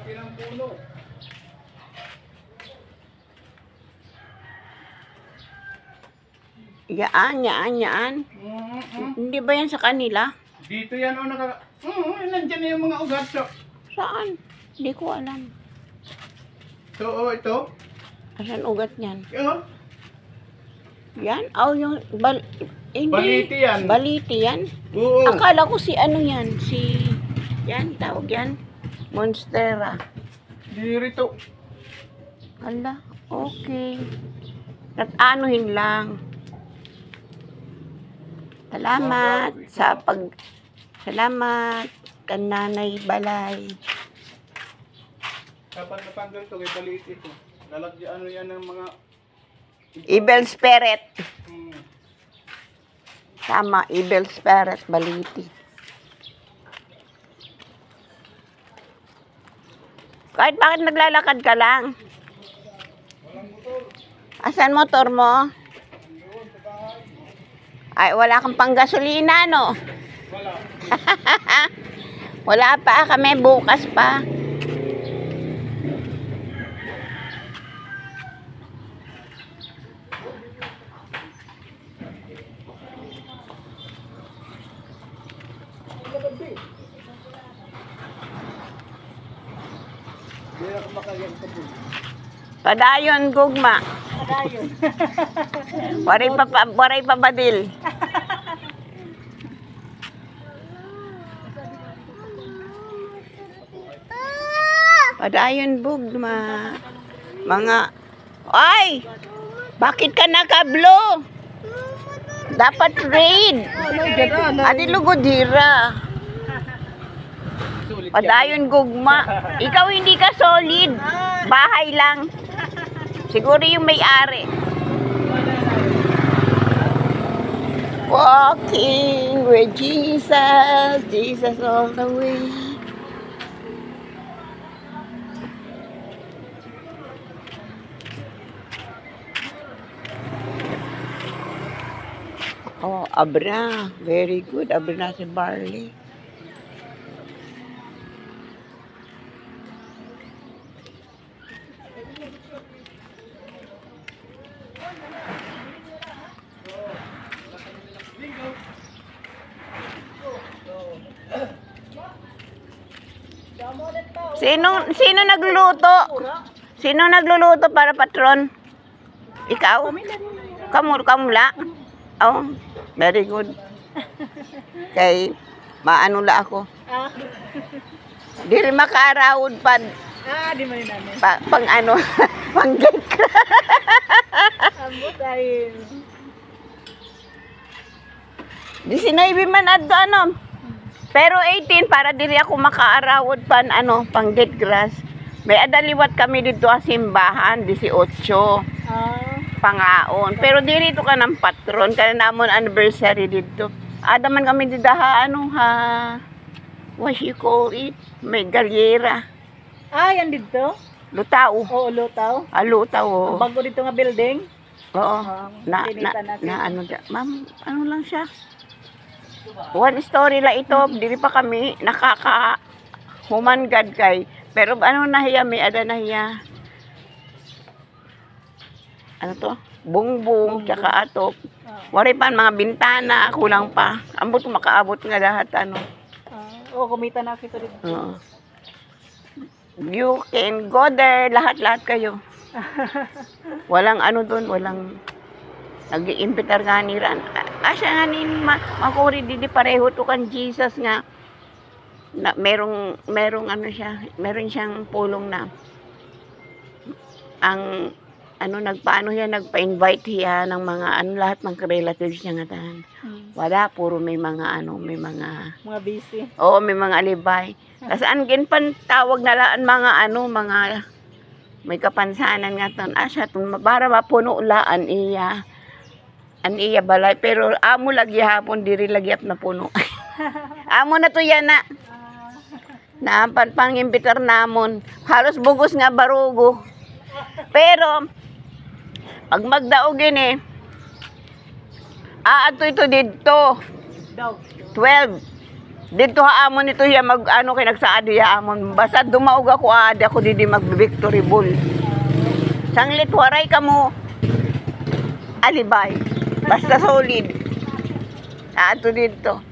laki ng puno. Yaan. Hindi ba yan sa kanila? Dito yan o nandiyan na yung mga ugat. So. Saan? Hindi ko alam. So, ito. Asan ugat niyan? Yo. Yan? Yung hindi. Baliti yan. Baliti yan? Oo. Akala ko si ano yan? Yan, tawag yan? Monstera. Dirito. Hala, okay. Anuhin lang. Salamat Salamat kananay balay. Kapag natanggal ito, kay balit ito. Lalagyan ano yan ng mga... Evil spirit. Hmm. Tama, evil spirit, baliti. Kahit bakit naglalakad ka lang? Asan motor mo? Ay, wala kang panggasolina, no? Wala. Wala pa, kami bukas pa. Hindi ako makagyan sa puno. Padayon, gugma. Padayon. Waray pa badil. Padayon, gugma. Mga... Ay! Bakit ka nakablo? Dapat red. Adi lugodira. Padayon, gugma. Ikaw hindi ka solid. Bahay lang. Siguro yung may-ari. Walking with Jesus, Jesus all the way. Oh, abra. Very good. Abra na si Barley. Sino nagluluto? Sino nagluluto para patron? Ikaw? Kamula? Oh, very good. Kay maano la ako. Di rin makarawod pa. Di man namin. Pang ano, pang gate. Ambot ay... 19 man adto ano. Pero 18 para diri ako makaarawod pan ano, pang gate grass. May adaliwat kami dito sa simbahan 18 pangaon. Pero diri to ka ng patron kana namon anniversary dito. Adaman kami dito ano ha. What you call it? May galyera. Yan dito? Lutaw. Oo, Lutaw. Lutaw. Oh. Bago dito nga building? Oo. Na ano dyan. Ma'am, ano lang siya? One story lang ito. Dili pa kami humangad kay. Pero ano nahiya, may ada nahiya. Ano to? Bungbong, tsaka atop. Wari pa mga bintana, kulang pa. Ambot makaabot nga lahat ano. Kumita na kita dito. Oo. You can go there, lahat-lahat kayo. Walang ano doon, walang nag-iimpitar nga ni Ran. Asya nga ni makuri di pareho to kan Jesus nga. Na, merong ano siya, meron siyang pulong na ang ano nagpaano yan, nagpa-invite siya ng mga ano lahat ng relatives niya nga tahan. Wala, puro may mga ano, may mga busy. Oo, may mga alibay. Kasi angin pan tawag na laan mga ano, mga may kapansanan nga ton. Asya ton para mapuno laan iya. An iya balay pero amo lagi hapon diri lagiap na puno. Amo na to yan na. Naapan pang imbitar namon. Halos bugos nga barugo. Pero pag magdaogin ito dito. 12. Dito haamon ito ya mag ano kay nagsaadi ya amon. Basta dumaog ako adi ako didi mag victory ball. Sanglit waray ka mo. Alibay. Basta solid. Ato dito.